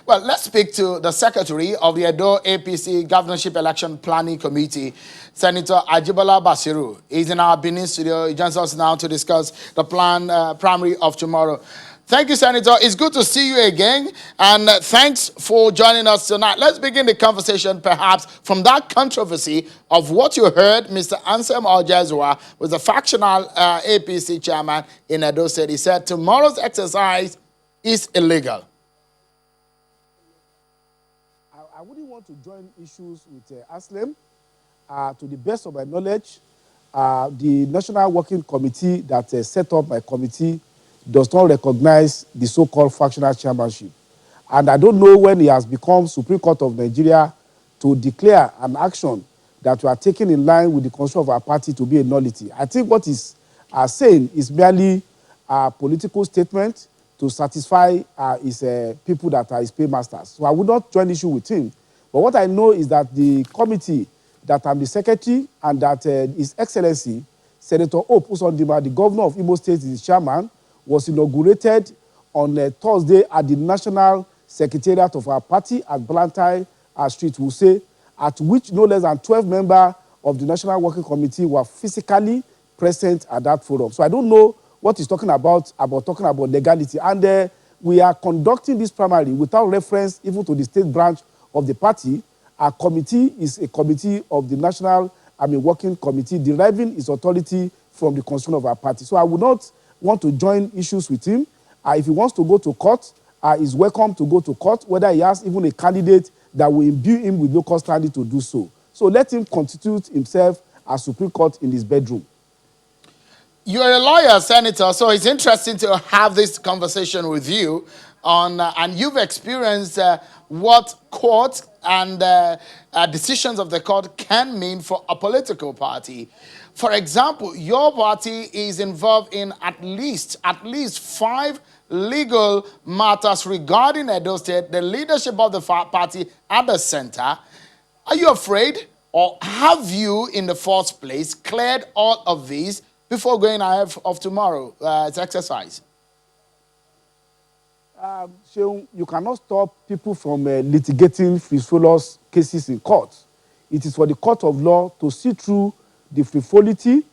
Well, let's speak to the secretary of the Edo APC Governorship Election Planning Committee, Senator Ajibola Basiru. He's in our Benin studio. He joins us now to discuss the primary of tomorrow. Thank you, Senator. It's good to see you again, and thanks for joining us tonight. Let's begin the conversation, perhaps, from that controversy of what you heard Mr. Ansem Oljezua was the factional APC chairman in Edo State. He said tomorrow's exercise is illegal. I wouldn't want to join issues with Aslem. To the best of my knowledge, the National Working Committee that set up my committee does not recognize the so-called factional chairmanship. And I don't know when it has become Supreme Court of Nigeria to declare an action that we are taking in line with the constitution of our party to be a nullity. I think what is saying is merely a political statement to satisfy his people that are his paymasters. So I would not join issue with him. But what I know is that the committee that I'm the secretary and that His Excellency Senator Hope Uzodinma, the governor of Imo State, is the chairman, was inaugurated on Thursday at the National Secretariat of our party at Blantyre Street, Wuse, at which no less than 12 members of the National Working Committee were physically present at that forum. So I don't know what he's talking about talking about legality. And we are conducting this primary without reference even to the state branch of the party. Our committee is a committee of the National Working Committee, deriving its authority from the constitution of our party. So I would not want to join issues with him. If he wants to go to court, he's welcome to go to court, whether he has even a candidate that will imbue him with local standing to do so. So let him constitute himself as Supreme Court in his bedroom. You're a lawyer, Senator, so it's interesting to have this conversation with you on, and you've experienced what court and decisions of the court can mean for a political party. For example, your party is involved in at least 5 legal matters regarding Edo State, the leadership of the party at the center. Are you afraid, or have you, in the first place, cleared all of these before going ahead of tomorrow's exercise? You cannot stop people from litigating frivolous cases in court. It is for the court of law to see through the frivolity,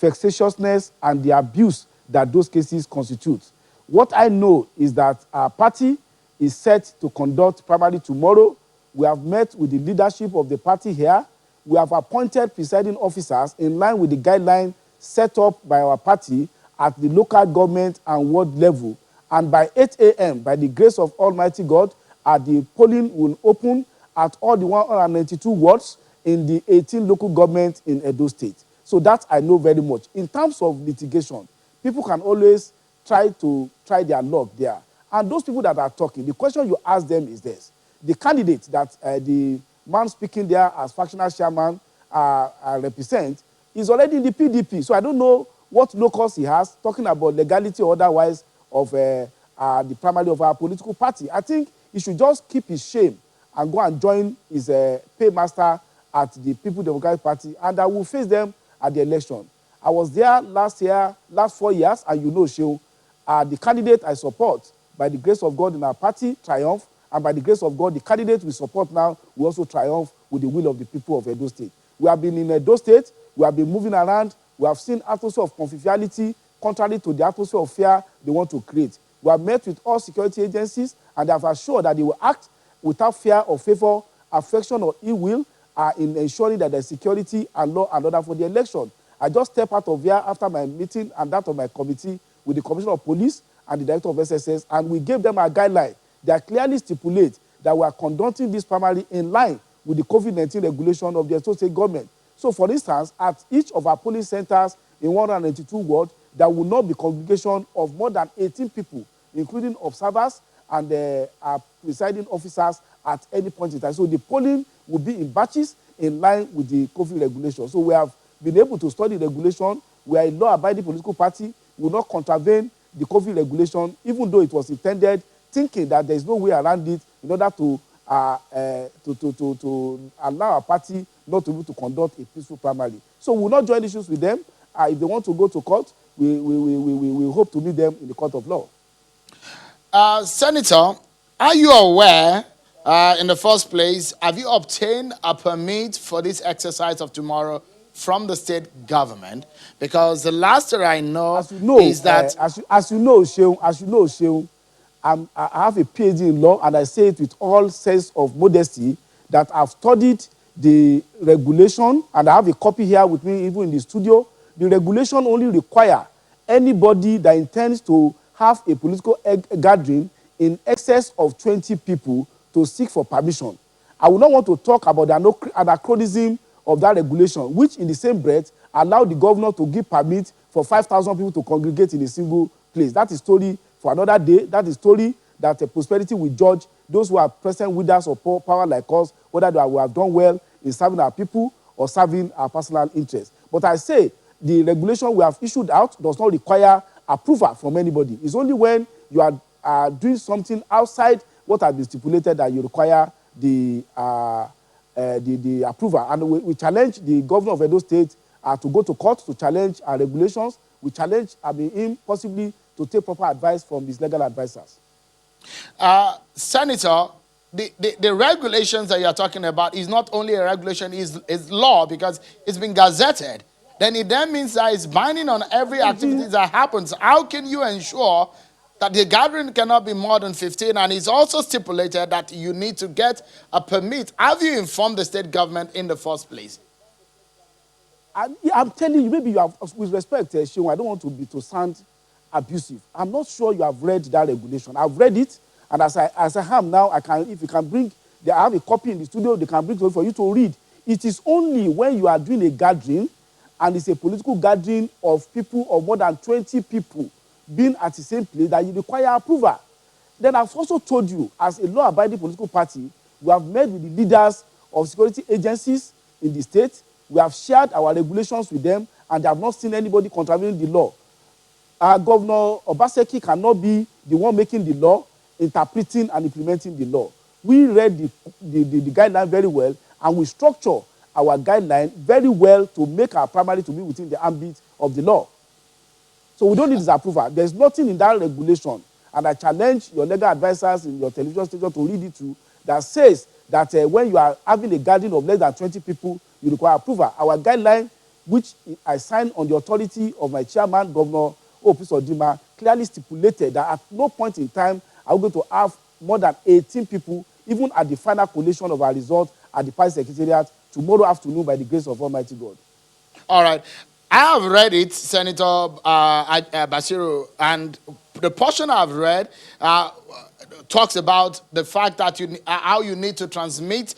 vexatiousness, and the abuse that those cases constitute. What I know is that our party is set to conduct primary tomorrow. We have met with the leadership of the party here. We have appointed presiding officers in line with the guidelines set up by our party at the local government and ward level. And by 8 a.m., by the grace of Almighty God, the polling will open at all the 192 wards in the 18 local governments in Edo State. So that I know very much. In terms of litigation, people can always try their luck there. And those people that are talking, the question you ask them is this. The candidate that the man speaking there as factional chairman represents is already in the PDP. So I don't know what locus he has, talking about legality or otherwise of the primary of our political party. I think he should just keep his shame and go and join his paymaster at the People Democratic Party, and I will face them at the election. I was there last 4 years, and you know, Shehu, the candidate I support, by the grace of God in our party, triumph, and by the grace of God, the candidate we support now will also triumph with the will of the people of Edo State. We have been in Edo State, we have been moving around, we have seen atmosphere of conviviality, contrary to the atmosphere of fear they want to create. We have met with all security agencies, and they have assured that they will act without fear or favor, affection or ill will in ensuring that there's security and law and order for the election. I just stepped out of here after my meeting and that of my committee with the Commissioner of Police and the Director of SSS, and we gave them a guideline that clearly stipulates that we are conducting this primary in line with the COVID-19 regulation of the Edo State government. So, for instance, at each of our polling centers in 192 wards, there will not be congregation of more than 18 people, including observers and presiding officers at any point in time. So the polling will be in batches in line with the COVID regulation. So we have been able to study regulation. We are a law-abiding political party. We will not contravene the COVID regulation, even though it was intended, thinking that there is no way around it in order to allow our party not to be able to conduct a peaceful primary. So we will not join issues with them. If they want to go to court, we hope to meet them in the court of law. Senator, Are you aware, in the first place, have you obtained a permit for this exercise of tomorrow from the state government? Because the last that I know As you know, is that Sheung, I have a PhD in law, and I say it with all sense of modesty that I've studied the regulation, and I have a copy here with me, even in the studio. The regulation only require anybody that intends to have a political gathering in excess of 20 people to seek for permission. I would not want to talk about the anachronism of that regulation, which in the same breath allowed the governor to give permit for 5,000 people to congregate in a single place. That is story for another day. That is story that prosperity will judge those who are present with us or power like us, whether they have done well in serving our people or serving our personal interests. But I say the regulation we have issued out does not require approval from anybody. It's only when you are doing something outside what has been stipulated that you require the approval. And we challenge the governor of Edo State to go to court to challenge our regulations. We challenge him possibly to take proper advice from his legal advisors. Senator, the regulations that you're talking about is not only a regulation, is law because it's been gazetted. Then it then means that it's binding on every activity that happens. How can you ensure that the gathering cannot be more than 15? And it's also stipulated that you need to get a permit. Have you informed the state government in the first place? I'm telling you, maybe you have, with respect, Sheung, I don't want to sound abusive. I'm not sure you have read that regulation. I've read it, and as I am now, if you can bring, I have a copy in the studio, they can bring it for you to read. It is only when you are doing a gathering, and it's a political gathering of people, of more than 20 people being at the same place, that you require approval. Then I've also told you, as a law-abiding political party, we have met with the leaders of security agencies in the state. We have shared our regulations with them, and they have not seen anybody contravening the law. Governor Obaseki cannot be the one making the law, interpreting and implementing the law. We read the guideline very well, and we structure our guideline very well to make our primary to be within the ambit of the law. So we don't need his approval. There's nothing in that regulation, and I challenge your legal advisors in your television station to read it too, that says that when you are having a gathering of less than 20 people, you require approval. Our guideline, which I signed on the authority of my chairman, Governor Opis, clearly stipulated that at no point in time are we going to have more than 18 people, even at the final collation of our result at the party secretariat tomorrow afternoon by the grace of Almighty God. All right. I have read it, Senator Basiru, and the portion I've read talks about the fact that how you need to transmit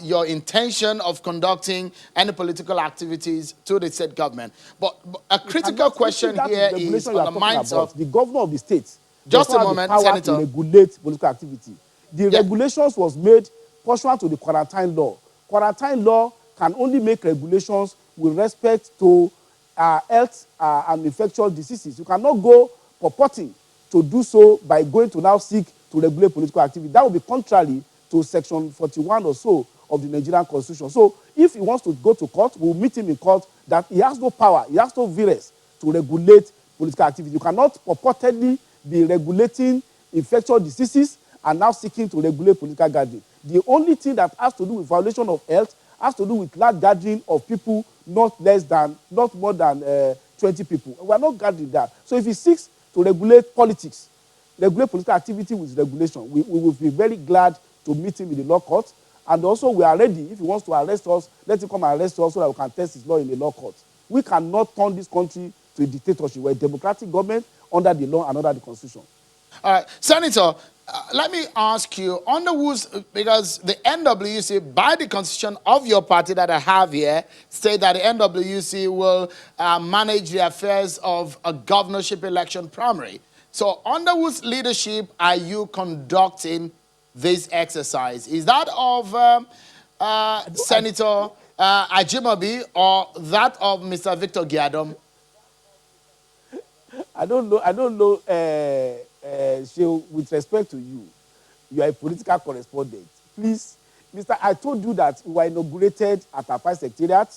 your intention of conducting any political activities to the state government. But a critical question here is on the minds of the governor of the state. Just a moment, Senator. To regulate political activity. The regulations was made pursuant to the quarantine law. Quarantine law can only make regulations with respect to health and infectious diseases. You cannot go purporting to do so by going to now seek to regulate political activity. That would be contrary to Section 41 or so of the Nigerian Constitution. So if he wants to go to court, we'll meet him in court that he has no power, he has no virus to regulate political activity. You cannot purportedly be regulating infectious diseases and now seeking to regulate political gathering. The only thing that has to do with violation of health has to do with large gathering of people, not more than 20 people. We are not gathering that. So if he seeks to regulate politics, regulate political activity with regulation, we will be very glad to meet him in the law court. And also we are ready, if he wants to arrest us, let him come and arrest us so that we can test his law in the law court. We cannot turn this country to a dictatorship. We're a democratic government under the law and under the Constitution. All right, Senator, let me ask you, under whose, because the NWC, by the constitution of your party that I have here, state that the NWC will manage the affairs of a governorship election primary. So under whose leadership are you conducting this exercise? Is that of Senator Ajimobi or that of Mr. Victor Giadom? I don't know. With respect to you, you are a political correspondent. Please, Mr. I told you that we were inaugurated at our party secretariat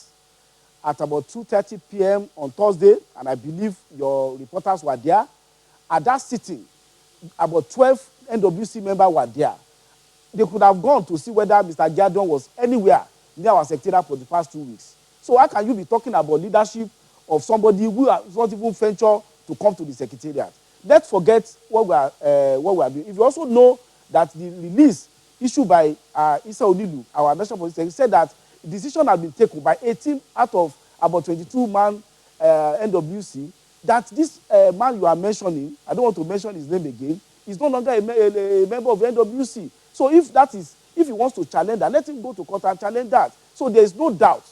at about 2:30 p.m. on Thursday, and I believe your reporters were there. At that sitting, about 12 NWC members were there. They could have gone to see whether Mr. Jadon was anywhere near our secretariat for the past 2 weeks. So how can you be talking about leadership of somebody who has not even ventured to come to the secretariat? Let's forget what we are doing. If you also know that the release issued by Issa Onilu, our national police secretary, said that the decision has been taken by 18 out of about 22-man NWC, that this man you are mentioning, I don't want to mention his name again, is no longer a member of NWC. So if he wants to challenge that, let him go to court and challenge that. So there is no doubt,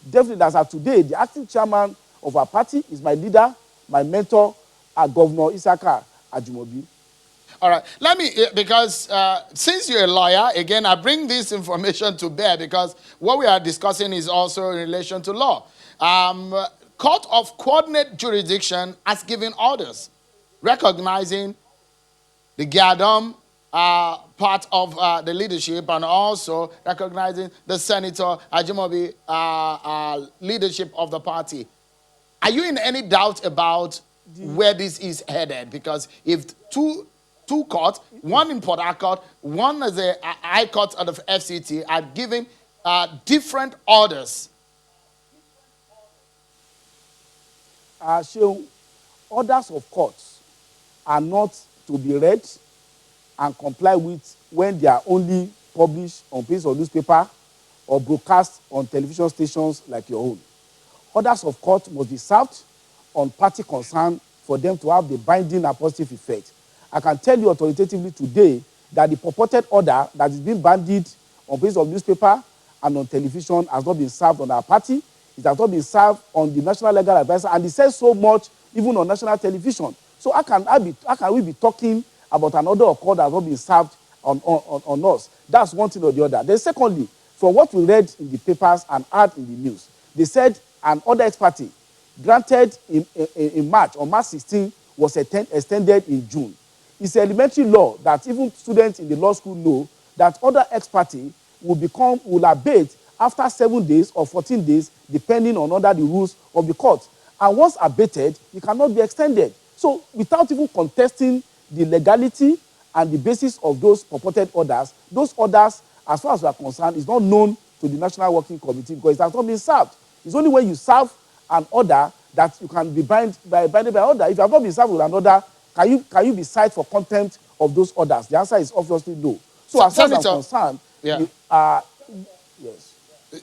definitely, that as of today, the acting chairman of our party is my leader, my mentor, Governor Isaka Ajimobi. All right. Let me, because since you're a lawyer, again, I bring this information to bear because what we are discussing is also in relation to law. Court of Coordinate Jurisdiction has given orders recognizing the Giadom part of the leadership and also recognizing the Senator Ajimobi leadership of the party. Are you in any doubt about where this is headed? Because if two courts, one in Port Harcourt, one as a High Court of the FCT, are giving different orders. Orders of courts are not to be read and comply with when they are only published on pages of newspaper or broadcast on television stations like your own. Orders of court must be served on party concern for them to have the binding and positive effect. I can tell you authoritatively today that the purported order that is being bandied on pages of newspaper and on television has not been served on our party. It has not been served on the National Legal Advisor, and it says so much even on national television. So how can we be talking about an order of court that has not been served on us? That's one thing or the other. Then secondly, from what we read in the papers and heard in the news, they said an order ex parte granted in March, on March 16, was extended in June. It's elementary law that even students in the law school know that order ex parte will abate after 7 days or 14 days, depending on under the rules of the court. And once abated, it cannot be extended. So without even contesting the legality and the basis of those purported orders, those orders, as far as we are concerned, is not known to the National Working Committee because it has not been served. It's only when you serve an order that you can be binded by order. If you have not been served with an order, can you be cited for contempt of those orders? The answer is obviously no. So as far as I'm concerned, yeah. Yes.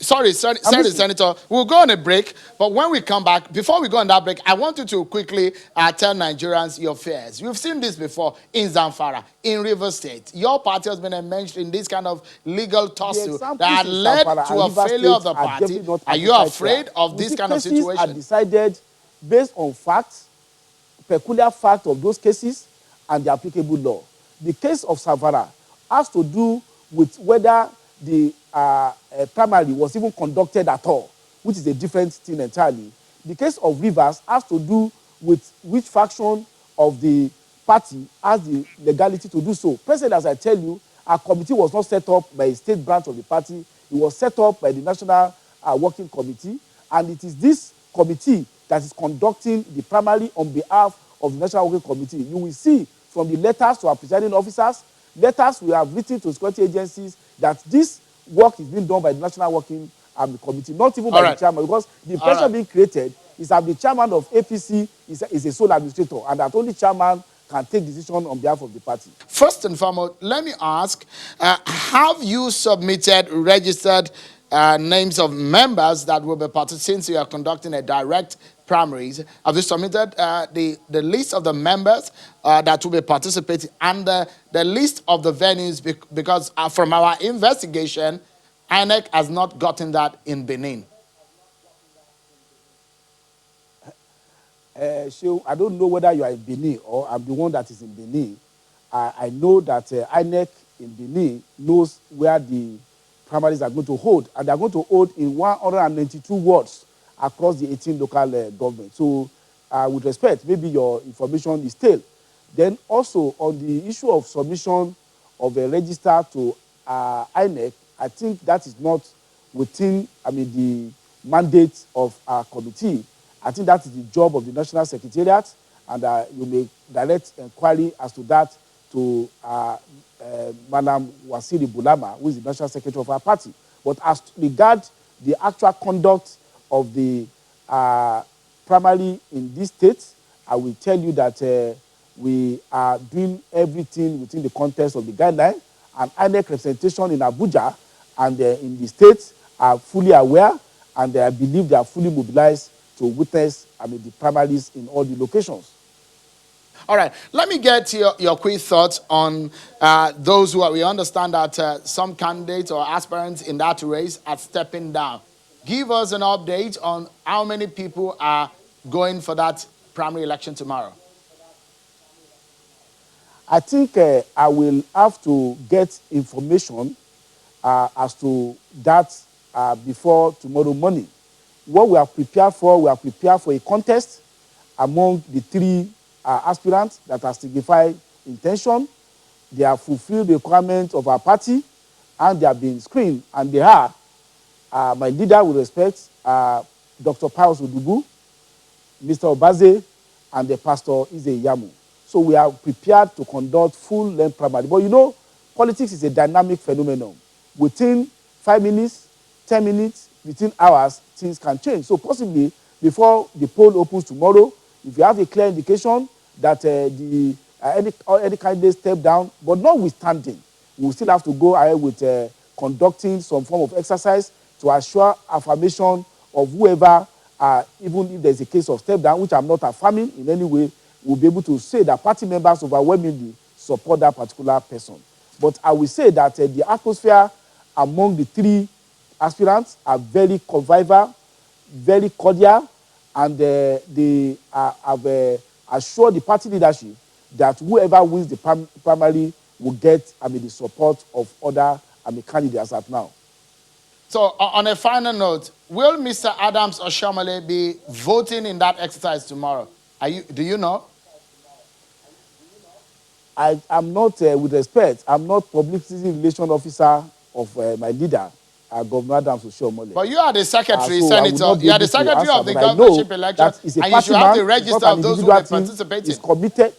Sorry, Senator. We'll go on a break, but when we come back, before we go on that break, I want you to quickly tell Nigerians your fears. We've seen this before in Zamfara, in Rivers State. Your party has been enmeshed in this kind of legal tussle that led to a failure of the party. Are you afraid of this kind of situation? Cases are decided based on facts, peculiar facts of those cases, and the applicable law. The case of Zamfara has to do with whether the primary was even conducted at all, which is a different thing entirely. The case of Rivers has to do with which faction of the party has the legality to do so. Presently, as I tell you, our committee was not set up by a state branch of the party. It was set up by the National Working Committee, and it is this committee that is conducting the primary on behalf of the National Working Committee. You will see from the letters to our presiding officers, letters we have written to security agencies, that this work is being done by the National Working Committee, not even by the chairman, because the pressure being created is that the chairman of APC is a sole administrator, and that only chairman can take decision on behalf of the party. First and foremost, let me ask, have you submitted registered names of members that will be participating, so you are conducting a direct primaries? Have you submitted the list of the members that will be participating and the list of the venues? Because from our investigation, INEC has not gotten that in Benin. I don't know whether you are in Benin or I'm the one that is in Benin. I know that INEC in Benin knows where the primaries are going to hold, and they are going to hold in 192 wards across the 18 local governments. So, with respect, maybe your information is stale. Then also on the issue of submission of a register to INEC, I think that is not within, the mandate of our committee. I think that is the job of the National Secretariat, and you may direct inquiry as to that to Madam Wasiri Bulama, who is the national secretary of our party. But as regard the actual conduct of the primary in this state, I will tell you that we are doing everything within the context of the guideline, and INEC representation in Abuja and in the states are fully aware, and I believe they are fully mobilized to witness, the primaries in all the locations. All right, let me get your quick thoughts on those who are. We understand that some candidates or aspirants in that race are stepping down. Give us an update on how many people are going for that primary election tomorrow. I think I will have to get information as to that before tomorrow morning. What we are prepared for, we are prepared for a contest among the three aspirants that have signified intention. They have fulfilled the requirements of our party, and they have been screened, and they are my leader with respect, Dr. Pius Odugu, Mr. Obaze, and the Pastor Ize Yamu. So we are prepared to conduct full-length primary. But you know, politics is a dynamic phenomenon. Within 5 minutes, 10 minutes, within hours, things can change. So possibly, before the poll opens tomorrow, if you have a clear indication that any candidate step down, but notwithstanding, we will still have to go ahead with conducting some form of exercise to assure affirmation of whoever, even if there's a case of step down, which I'm not affirming in any way, will be able to say that party members overwhelmingly support that particular person. But I will say that the atmosphere among the three aspirants are very convivial, very cordial, and they have assured the party leadership that whoever wins the primary will get the support of other candidates at now. So, on a final note, will Mr. Adams Oshiomhole be voting in that exercise tomorrow? Do you know? I am not, with respect, I'm not publicity relation officer of my leader, Governor Adams Oshiomhole. But you are the secretary, So I will Senator. not be You are the able to secretary answer, of the but I know governorship election, that is a and you should party have man. the It's not register an of those who will individual be team. participating. Is committed.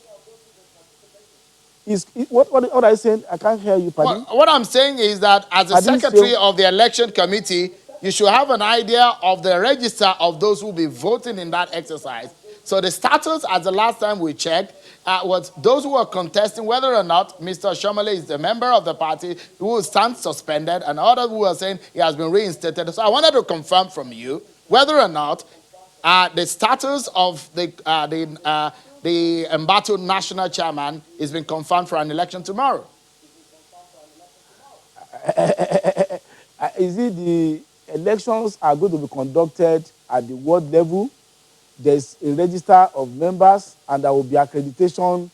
What are you saying? I can't hear you, pardon. What I'm saying is that as a secretary of the election committee, you should have an idea of the register of those who will be voting in that exercise. So the status, as the last time we checked, was those who are contesting whether or not Mr. Oshiomhole is a member of the party who will stand suspended, and others who are saying he has been reinstated. So I wanted to confirm from you whether or not the status of the embattled national chairman is being confirmed for an election tomorrow. Is it the elections are going to be conducted at the world level? There's a register of members, and there will be accreditation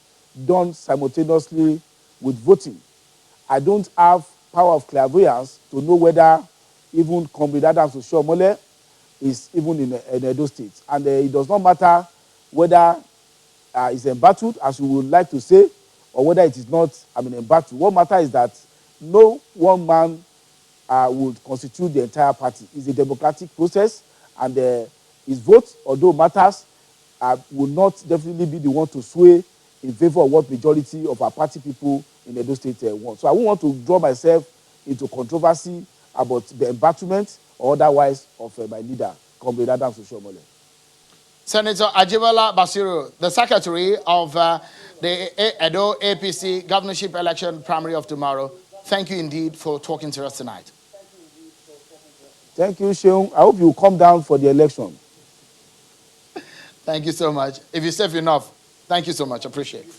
done simultaneously with voting. I don't have power of clairvoyance to know whether even Comrade Adams Oshiomhole is even in Edo State. And it does not matter whether it's embattled, as we would like to say, or whether it is not embattled. What matters is that no one man would constitute the entire party. It's a democratic process, and his vote, although matters, will not definitely be the one to sway in favor of what majority of our party people in Edo State want. So I won't want to draw myself into controversy about the embattlement or otherwise of my leader, Comrade Adams Oshiomhole. Senator Ajibola Basiru, the secretary of the Edo APC governorship election primary of tomorrow, thank you indeed for talking to us tonight. Thank you, Sheung. I hope you come down for the election. Thank you so much. If you're safe enough, thank you so much. Appreciate it.